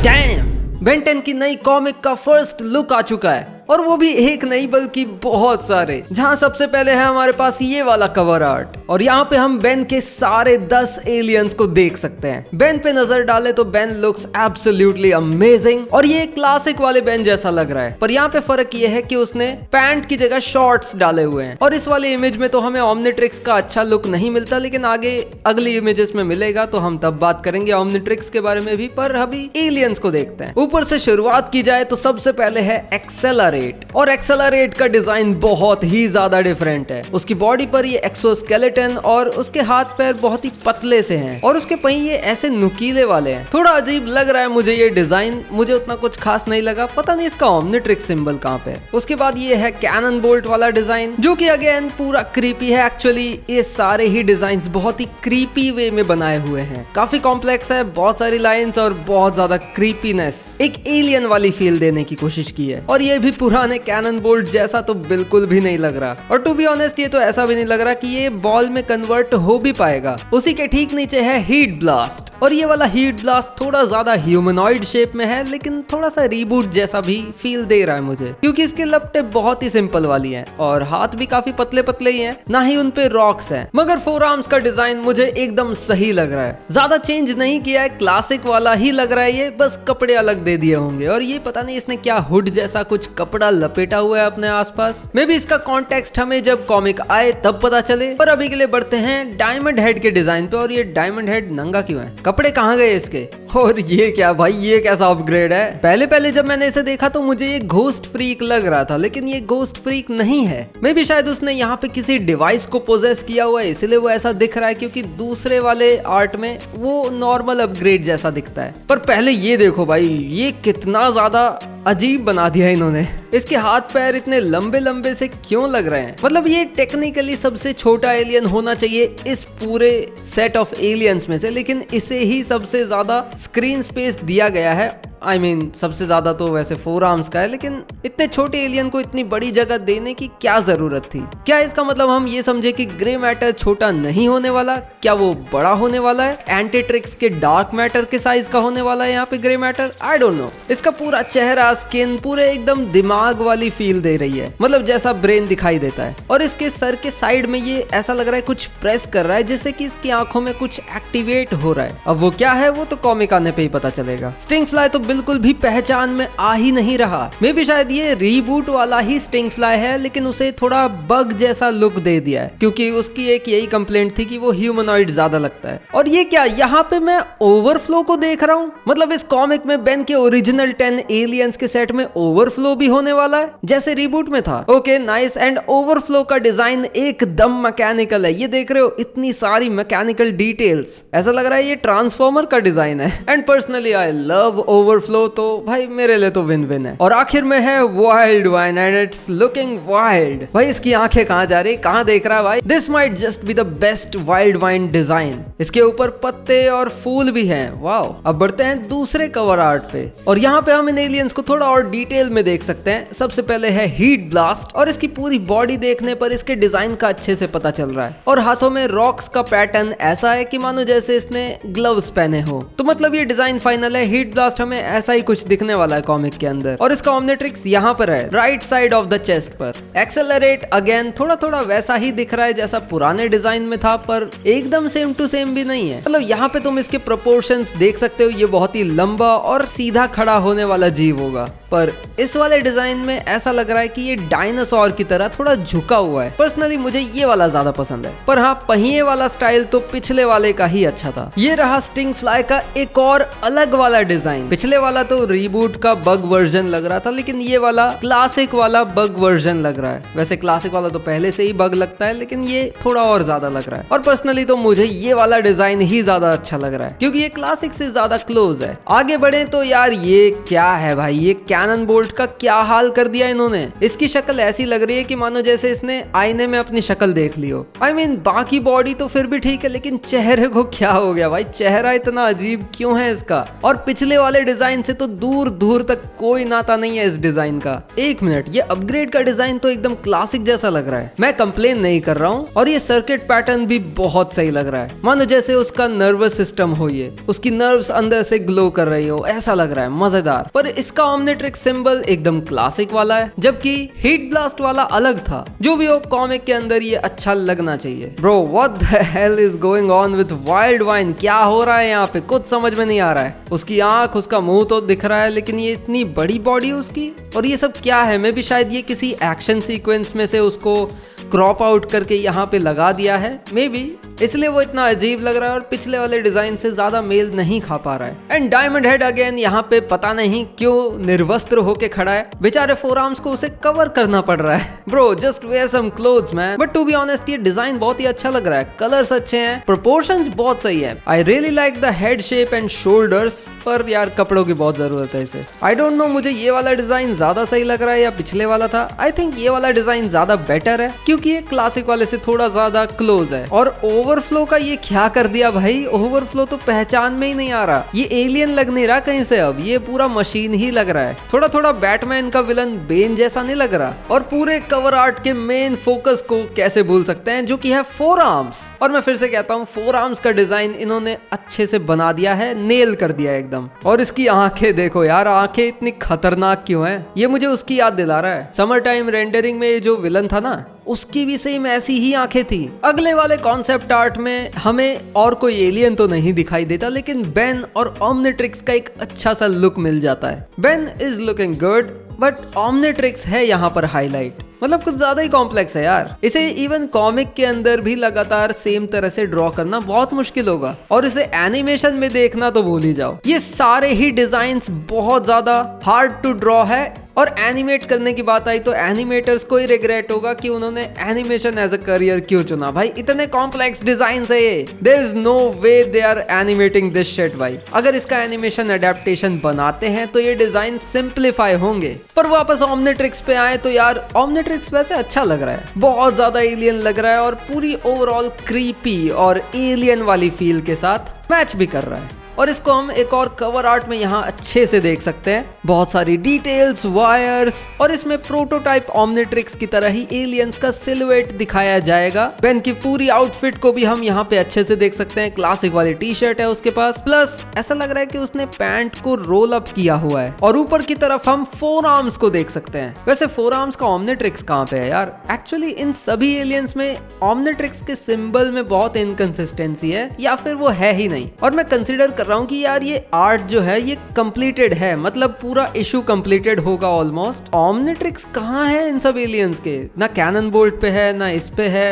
Dam, Ben 10 की नई comic का फर्स्ट लुक आ चुका है और वो भी एक नहीं बल्कि बहुत सारे। जहां सबसे पहले है हमारे पास ये वाला कवर आर्ट और यहाँ पे हम बेन के सारे 10 एलियंस को देख सकते हैं। बेन पे नजर डाले तो बेन लुक्स एब्सोल्युटली अमेजिंग और ये क्लासिक वाले बेन जैसा लग रहा है, पर यहाँ पे फर्क ये है कि उसने पैंट की जगह शॉर्ट्स डाले हुए हैं। और इस वाले इमेज में तो हमें ओमनिट्रिक्स का अच्छा लुक नहीं मिलता, लेकिन आगे अगली इमेजेस में मिलेगा तो हम तब बात करेंगे ओमनिट्रिक्स के बारे में भी। पर अभी एलियंस को देखते हैं। ऊपर से शुरुआत की जाए तो सबसे पहले है एक्सेलरेट, और एक्सेलरेट का डिजाइन बहुत ही ज्यादा डिफरेंट है। उसकी बॉडी पर ये एक्सोस्केलेटन और उसके हाथ पैर बहुत ही पतले से हैं और उसके पहिए ऐसे नुकीले वाले हैं। थोड़ा अजीब लग रहा है मुझे ये डिजाइन, मुझे उतना कुछ खास नहीं लगा। पता नहीं इसका ओमनिट्रिक्स सिंबल कहाँ पे है। उसके बाद ये है कैनन बोल्ट वाला डिजाइन, जो कि अगेन पूरा क्रीपी है। एक्चुअली ये सारे ही डिजाइन बहुत ही क्रीपी वे में बनाए हुए हैं, काफी कॉम्प्लेक्स है, बहुत सारी लाइंस और बहुत ज्यादा क्रीपीनेस, एक एलियन वाली फील देने की कोशिश की है। और ये भी पुराने कैनन बोल्ट जैसा तो बिल्कुल भी नहीं लग रहा, और टू बी ऑनेस्ट ये तो ऐसा भी नहीं लग रहा कि ये बॉल में कन्वर्ट हो भी पाएगा। उसी के ठीक नीचे है हीट ब्लास्ट, और ये वाला हीट ब्लास्ट थोड़ा ज्यादा ह्यूमनॉइड शेप में है, लेकिन थोड़ा सा रीबूट जैसा भी फील दे रहा है मुझे, क्योंकि इसके लपटे बहुत ही सिंपल वाली हैं और हाथ भी काफी पतले पतले ही हैं, ना ही उन पे रॉक्स हैं। मगर फोर आर्म्स का डिजाइन मुझे एकदम सही लग रहा है, ज्यादा चेंज नहीं किया है, क्लासिक वाला ही लग रहा है। ये बस कपड़े अलग दे दिए होंगे, और ये पता नहीं इसने क्या हुड जैसा कुछ कपड़ा लपेटा हुआ है अपने आसपास। मे बी इसका कॉन्टेक्स्ट हमें जब कॉमिक आए तब पता चले। पर अभी के लिए बढ़ते हैं डायमंड हेड के डिजाइन पे। और ये डायमंड हेड नंगा क्यों है? कपड़े कहाँ गए इसके? और ये क्या भाई, ये कैसा अपग्रेड है? पहले पहले जब मैंने इसे देखा तो मुझे ये घोस्ट फ्रीक लग रहा था, लेकिन ये घोस्ट फ्रीक नहीं है। मे बी शायद उसने यहाँ पे किसी डिवाइस को पोजेस किया हुआ है, इसलिए वो ऐसा दिख रहा है, क्योंकि दूसरे वाले आर्ट में वो नॉर्मल अपग्रेड जैसा दिखता है। पर पहले ये देखो भाई, ये कितना ज्यादा अजीब बना दिया इन्होंने। इसके हाथ पैर इतने लंबे लंबे से क्यों लग रहे हैं? मतलब ये टेक्निकली सबसे छोटा एलियन होना चाहिए इस पूरे सेट ऑफ एलियंस में से, लेकिन इसे ही सबसे ज्यादा स्क्रीन स्पेस दिया गया है। I mean, सबसे ज्यादा तो वैसे फोर आर्म्स का है, लेकिन इतने छोटे एलियन को इतनी बड़ी जगह देने की क्या जरूरत थी? क्या इसका मतलब हम ये समझे कि ग्रे मैटर छोटा नहीं होने वाला? क्या वो बड़ा होने वाला है? एंटीट्रिक्स के डार्क मैटर के साइज का होने वाला है यहाँ पे grey matter? I don't know. इसका पूरा चेहरा, स्किन पूरे एकदम दिमाग वाली फील दे रही है, मतलब जैसा ब्रेन दिखाई देता है। और इसके सर के साइड में ये ऐसा लग रहा है कुछ प्रेस कर रहा है, जैसे कि इसकी आंखों में कुछ एक्टिवेट हो रहा है। अब वो क्या है वो तो कॉमिक आने पे ही पता चलेगा। स्टिंग फ्लाई तो बिल्कुल भी पहचान में आ ही नहीं रहा। मे भी शायद ये रीबूट वाला ही स्टिंग फ्लाई है, लेकिन उसे थोड़ा बग जैसा लुक दे दिया है, क्योंकि उसकी एक यही कंप्लेंट थी कि वो ह्यूमनॉइड ज्यादा लगता है। और ये क्या, यहाँ पे मैं ओवरफ्लो को देख रहा हूँ? मतलब इस कॉमिक में बेन के ओरिजिनल 10 एलियंस के सेट में ओवरफ्लो भी होने वाला है, जैसे रीबूट में था। Okay nice. एंड ओवरफ्लो का डिजाइन एकदम मैकेनिकल है, ये देख रहे हो, इतनी सारी मैकेनिकल डिटेल्स, ऐसा लग रहा है ये ट्रांसफॉर्मर का डिजाइन है। And personally I love overflow, तो भाई मेरे लिए तो विन विन है। और आखिर में है wild wine, and it's looking wild. भाई इसकी आंखें कहां जा रही, कहां देख रहा है भाई? This might just be the best wild wine design. इसके ऊपर पत्ते और फूल भी हैं। वाओ। अब बढ़ते हैं दूसरे कवर आर्ट पे, और यहाँ पे हम इन एलियंस को थोड़ा और डिटेल में देख सकते हैं। सबसे पहले है हीट ब्लास्ट, और इसकी पूरी बॉडी देखने पर इसके डिजाइन का अच्छे से पता चल रहा है। और हाथों में रॉक्स का पैटर्न ऐसा है कि मानो जैसे इसने ग्लव्स पहने हो। तो मतलब ये डिजाइन फाइनल है। हीट ब्लास्ट हमें ऐसा ही कुछ दिखने वाला है कॉमिक के अंदर, और इसका ओमनिट्रिक्स यहाँ पर है, right side of the chest पर। एक्सेलरेट अगेन थोड़ा थोड़ा वैसा ही दिख रहा है जैसा पुराने डिजाइन में था, पर एकदम सेम टू सेम भी नहीं है। मतलब यहाँ पे तुम इसके प्रोपोर्शंस देख सकते हो, ये बहुत ही लंबा और सीधा खड़ा होने वाला जीव होगा, पर इस वाले डिजाइन में ऐसा लग रहा है कि ये डायनासोर की तरह थोड़ा झुका हुआ है। पर्सनली मुझे ये वाला ज्यादा पसंद है, पर हाँ पहिए वाला स्टाइल तो पिछले वाले का ही अच्छा था। ये रहा स्टिंग फ्लाई का एक और अलग वाला डिजाइन। पिछले वाला तो रीबूट का बग वर्जन लग रहा था, लेकिन ये वाला क्लासिक वाला बग वर्जन लग रहा है। वैसे क्लासिक वाला तो पहले से ही बग लगता है, लेकिन ये थोड़ा और ज्यादा लग रहा है। और पर्सनली तो मुझे ये वाला डिजाइन ही ज्यादा अच्छा लग रहा है, क्योंकि ये क्लासिक से ज्यादा क्लोज है। आगे बढ़े तो यार ये क्या है भाई, ये कैनन बोल्ट का क्या हाल कर दिया इन्होंने। इसकी शक्ल ऐसी लग रही है कि मानो जैसे इसने आईने में अपनी शक्ल देख ली हो। आई मीन बाकी बॉडी तो फिर भी ठीक है, लेकिन चेहरे को क्या हो गया भाई? चेहरा इतना अजीब क्यों है इसका? और पिछले वाले डिजाइन से तो दूर दूर तक कोई नाता नहीं है इस डिजाइन का। एक मिनट, ये अपग्रेड का डिजाइन तो एकदम क्लासिक जैसा लग रहा है। मैं कंप्लेन नहीं कर रहा हूँ, और ये सर्किट पैटर्न भी बहुत सही लग रहा है, मानो जैसे उसका नर्वस सिस्टम हो, ये उसकी नर्व्स अंदर से ग्लो कर रही हो, ऐसा लग रहा है, मजेदार। पर इसका ओमनिट्रिक्स सिंबल एकदम क्लासिक वाला है, जबकि हीट ब्लास्ट वाला अलग था। जो भी हो, कॉमिक के अंदर ये अच्छा लगना चाहिए। Bro what the hell is going on with wild wine? क्या हो रहा है यहाँ पे? कुछ समझ में नहीं आ रहा है। उसकी आंख, उसका मुंह तो दिख रहा है, लेकिन ये इतनी बड़ी बॉडी उसकी, और ये सब क्या है? मैं भी शायद ये किसी एक्शन सीक्वेंस में से उसको क्रॉप आउट करके यहाँ पे लगा दिया है, मे बी इसलिए वो इतना अजीब लग रहा है और पिछले वाले डिजाइन से ज्यादा मेल नहीं खा पा रहा है। एंड डायमंड हेड अगेन यहाँ पे पता नहीं क्यों निर्वस्त्र होके खड़ा है। बेचारे फोर आर्म्स को उसे कवर करना पड़ रहा है। Bro just wear some clothes man. But to be honest ये डिजाइन बहुत ही अच्छा लग रहा है, कलर्स अच्छे हैं, प्रोपोर्शंस बहुत सही है। I really like the head shape and shoulders, पर यार कपड़ों की बहुत जरूरत है इसे। आई डोंट नो, मुझे ये वाला डिजाइन ज्यादा सही लग रहा है या पिछले वाला था। आई थिंक ये वाला डिजाइन ज्यादा बेटर है, क्योंकि ये क्लासिक वाले से थोड़ा ज्यादा क्लोज है। और ओवरफ्लो का ये क्या कर दिया भाई? ओवरफ्लो तो पहचान में ही नहीं आ रहा, ये एलियन लग नहीं रहा कहीं से, अब ये पूरा मशीन ही लग रहा है। थोड़ा थोड़ा बैटमैन का विलन बेन जैसा नहीं लग रहा। और पूरे कवर आर्ट के मेन फोकस को कैसे भूल सकते हैं, जो कि है फोर आर्म्स। और मैं फिर से कहता हूँ, फोर आर्म्स का डिजाइन इन्होंने अच्छे से बना दिया है, नेल कर दिया है एकदम। और इसकी आंखें देखो यार, आंखें इतनी खतरनाक क्यों हैं? ये मुझे उसकी याद दिला रहा है, समर टाइम रेंडरिंग में जो विलन था ना, उसकी भी सेम ऐसी ही आंखें थी। अगले वाले कॉन्सेप्ट आर्ट में हमें और कोई एलियन तो नहीं दिखाई देता, लेकिन बेन और ओमनिट्रिक्स का एक अच्छा सा लुक मिल जाता है। Ben is looking good, but Omnitrix है यहाँ पर हाईलाइट। मतलब कुछ ज्यादा ही कॉम्प्लेक्स है यार। इसे इवन कॉमिक के अंदर भी लगातार सेम तरह से ड्रॉ करना बहुत मुश्किल होगा, और इसे एनिमेशन में देखना तो भूल ही जाओ। ये सारे ही डिजाइन्स बहुत ज्यादा हार्ड टू ड्रॉ है। और एनिमेट करने की बात आई तो एनिमेटर्स को ही रिग्रेट होगा कि उन्होंने एनिमेशन एज अ करियर क्यों चुना। भाई इतने कॉम्प्लेक्स डिजाइन है ये, there is no way they are animating this shit भाई। अगर इसका एनिमेशन अडेप्टेशन बनाते हैं तो ये डिजाइन सिंप्लीफाई होंगे। पर वापस ओमनिट्रिक्स पे आए तो यार, ओमनिट्रिक्स वैसे अच्छा लग रहा है, बहुत ज्यादा एलियन लग रहा है, और पूरी ओवरऑल क्रीपी और एलियन वाली फील के साथ मैच भी कर रहा है। और इसको हम एक और कवर आर्ट में यहाँ अच्छे से देख सकते हैं, बहुत सारी डिटेल्स, वायर्स, और इसमें प्रोटोटाइप ओमनिट्रिक्स की तरह ही एलियंस का सिलुएट दिखाया जाएगा। बेन की पूरी आउटफिट को भी हम यहाँ पे अच्छे से देख सकते हैं, क्लासिक वाली टी शर्ट है उसके पास, प्लस ऐसा लग रहा है कि उसने पैंट को रोल अप किया हुआ है। और ऊपर की तरफ हम फोर आर्म्स को देख सकते हैं। वैसे फोर आर्म्स का ओमनिट्रिक्स कहाँ पे है यार? एक्चुअली इन सभी एलियंस में ओमनिट्रिक्स के सिंबल में बहुत इनकंसिस्टेंसी है, या फिर वो है ही नहीं। और मैं कंसिडर कर रहा हूँ कि यार ये आर्ट जो है ये कंप्लीटेड है, मतलब पूरा इशू कंप्लीटेड होगा ऑलमोस्ट। ओमनिट्रिक्स कहाँ है इन सब एलियंस के? ना कैनन बोल्ट पे है, ना इस पे है,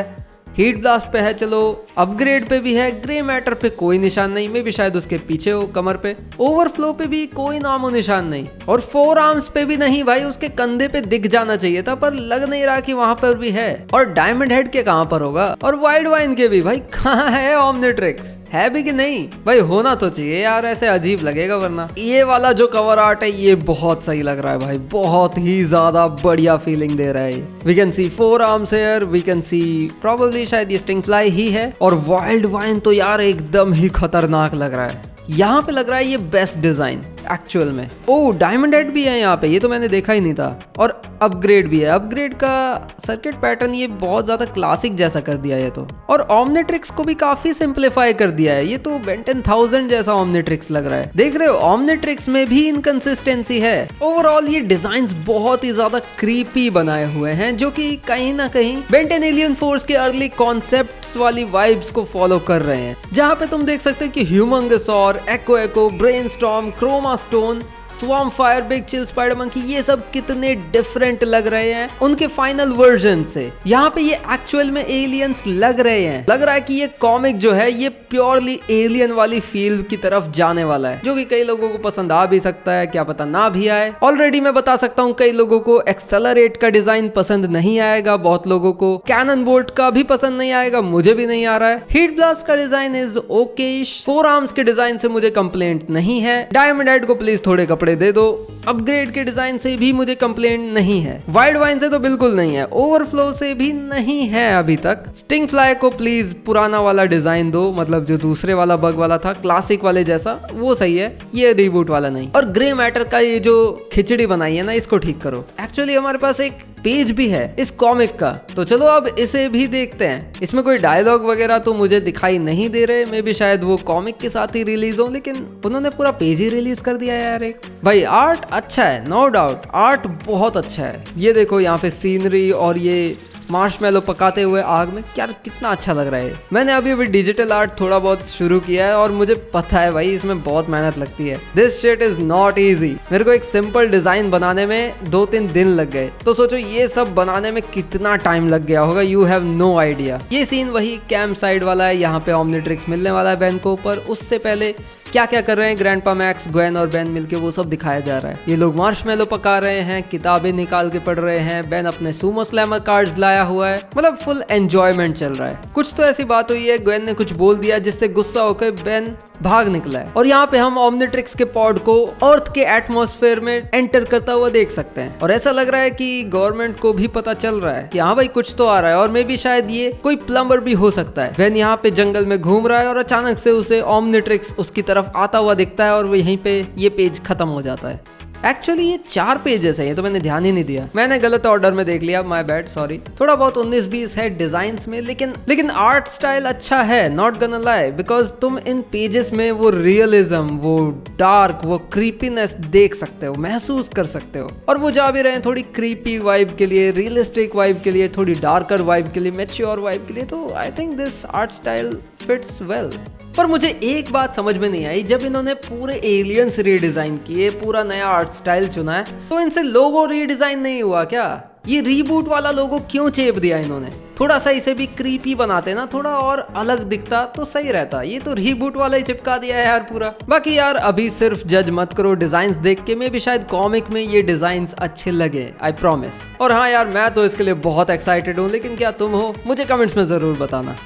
हीट ब्लास्ट पे है, चलो अपग्रेड पे भी है, ग्रे मैटर पे कोई निशान नहीं, मे भी शायद उसके पीछे हो कमर पे, ओवरफ्लो पे भी कोई नामो निशान नहीं, और फोर आर्म्स पे भी नहीं। भाई उसके कंधे पे दिख जाना चाहिए था, पर लग नहीं रहा कि वहां पर भी है। और डायमंड हेड के कहां पर होगा? और वाइल्ड वाइन के भी। भाई कहां है ओमनिट्रिक्स? है भी कि नहीं? भाई होना तो चाहिए यार, ऐसे अजीब लगेगा वरना। ये वाला जो कवर आर्ट है ये बहुत सही लग रहा है भाई, बहुत ही ज्यादा बढ़िया फीलिंग दे रहा है। We can see four arms here, we can see probably शायद ये स्टिंग फ्लाई ही है। और वाइल्ड वाइन तो यार एकदम ही खतरनाक लग रहा है। यहाँ पे लग रहा है ये बेस्ट डिजाइन एक्चुअल में। ओ डायमंड हेड भी है यहाँ पे, ये तो मैंने देखा ही नहीं था। और अपग्रेड भी है, अपग्रेड का सर्किट पैटर्न ये बहुत ज्यादा क्लासिक जैसा कर दिया है तो। और ओमनिट्रिक्स को भी काफी सिंप्लीफाई कर दिया है, ये तो बेन 10,000 जैसा ओमनिट्रिक्स लग रहा है। देख रहे हो ओमनिट्रिक्स में भी इनकंसिस्टेंसी है। ओवरऑल ये डिजाइन्स बहुत ही ज्यादा क्रीपी बनाए हुए हैं, जो कि कहीं ना कहीं बेन 10 एलियन फोर्स के अर्ली कॉन्सेप्ट्स वाली वाइब्स को फॉलो कर रहे हैं। जहाँ पे तुम देख सकते हो कि Humungousaur, Echo, Brainstorm, Chromastone, Swampfire, Big Chill, Spider Monkey, ये सब कितने डिफरेंट लग रहे हैं उनके फाइनल वर्जन से। यहाँ पे ये एक्चुअल में एलियंस लग रहे हैं। लग रहा है कि ये कॉमिक जो है ये प्योरली एलियन वाली फील की तरफ जाने वाला है, जो कि कई लोगों को पसंद आ भी सकता है, क्या पता ना भी आए। ऑलरेडी मैं बता सकता हूँ कई लोगों को एक्सेलरेट का डिजाइन पसंद नहीं आएगा, बहुत लोगों को कैनन बोल्ट का भी पसंद नहीं आएगा, मुझे भी नहीं आ रहा है। हीट ब्लास्ट का design is Okesh, four arms के डिजाइन से मुझे कंप्लेंट नहीं है। डायमंड हेड को प्लीज थोड़े कपड़े दे दो। अपग्रेड के डिजाइन से भी मुझे कंप्लेंट नहीं है, वाइड वाइन से तो बिल्कुल नहीं है, ओवरफ्लो से भी नहीं है अभी तक। स्टिंग फ्लाई को प्लीज पुराना वाला डिजाइन दो, मतलब जो दूसरे वाला बग वाला था क्लासिक वाले जैसा, वो सही है, ये रीबूट वाला नहीं। और ग्रे मैटर का ये जो खिचड़ी बनाई है ना, इसको ठीक करो। एक्चुअली हमारे पास एक पेज भी है इस कॉमिक का, तो चलो अब इसे भी देखते हैं। इसमें कोई डायलॉग वगैरह तो मुझे दिखाई नहीं दे रहे, मे भी शायद वो कॉमिक के साथ ही रिलीज हो, लेकिन उन्होंने पूरा पेज ही रिलीज कर दिया यार एक। भाई आर्ट अच्छा है, नो डाउट आर्ट बहुत अच्छा है। ये देखो यहाँ पे सीनरी और ये मार्शमेलो पकाते हुए आग में, क्या कितना अच्छा लग रहा है। मैंने अभी डिजिटल आर्ट थोड़ा बहुत शुरू किया है और मुझे पता है भाई इसमें बहुत मेहनत लगती है। This shit is not easy. मेरे को एक सिंपल डिजाइन बनाने में 2-3 दिन लग गए, तो सोचो ये सब बनाने में कितना टाइम लग गया होगा, यू हैव नो आइडिया। ये सीन वही कैंप साइड वाला है, यहाँ पे ओमनिट्रिक्स मिलने वाला है बेन को, पर उससे पहले क्या क्या कर रहे हैं ग्रैंडपा मैक्स, ग्वेन और बेन मिलके, वो सब दिखाया जा रहा है। ये लोग मार्शमेलो पका रहे हैं, किताबें निकाल के पढ़ रहे हैं, बेन अपने सुमो स्लैमर कार्ड्स लाया हुआ है, मतलब फुल एंजॉयमेंट चल रहा है। कुछ तो ऐसी बात हुई है, ग्वेन ने कुछ बोल दिया जिससे गुस्सा होकर बेन भाग निकला है। और यहाँ पे हम ओमनिट्रिक्स के पॉड को अर्थ के एटमॉस्फेयर में एंटर करता हुआ देख सकते हैं, और ऐसा लग रहा है कि गवर्नमेंट को भी पता चल रहा है कि हाँ भाई कुछ तो आ रहा है, और मे भी शायद ये कोई प्लम्बर भी हो सकता है। बेन यहाँ पे जंगल में घूम रहा है और अचानक से उसे ओमनिट्रिक्स उसकी तरफ आता हुआ दिखता है, और वो यहीं पे ये पेज खत्म हो जाता है। एक्चुअली ये 4 पेजेस है, ये तो मैंने ध्यान ही नहीं दिया, मैंने गलत ऑर्डर में देख लिया, माय बैड, सॉरी। थोड़ा बहुत 19-20 है डिजाइन्स में, लेकिन आर्ट स्टाइल अच्छा है, नॉट गonna lie, बिकॉज तुम इन पेजेस में वो रियलिज्म, वो डार्क, वो क्रीपीनेस देख सकते हो, महसूस कर सकते हो। और वो जा भी रहे हैं थोड़ी क्रीपी वाइब के लिए, रियलिस्टिक वाइब के लिए, थोड़ी डार्कर वाइब के लिए, मैच्योर वाइब के लिए, तो I think this art style fits well. पर मुझे एक बात समझ में नहीं आई, जब इन्होंने पूरे एलियंस रीडिजाइन किए, पूरा नया आर्ट स्टाइल चुना है, तो इनसे लोगो रीडिजाइन नहीं हुआ क्या? ये रीबूट वाला लोगो क्यों चेप दिया इन्होंने? थोड़ा सा इसे भी क्रीपी बनाते ना, थोड़ा और अलग दिखता तो सही रहता। ये तो रीबूट वाला ही चिपका दिया है यार पूरा। बाकी यार अभी सिर्फ जज मत करो डिजाइन्स देख के, में भी शायद कॉमिक में ये डिजाइन्स अच्छे लगे, आई प्रॉमिस। और हाँ यार मैं तो इसके लिए बहुत एक्साइटेड हूँ, लेकिन क्या तुम हो? मुझे कमेंट्स में जरूर बताना।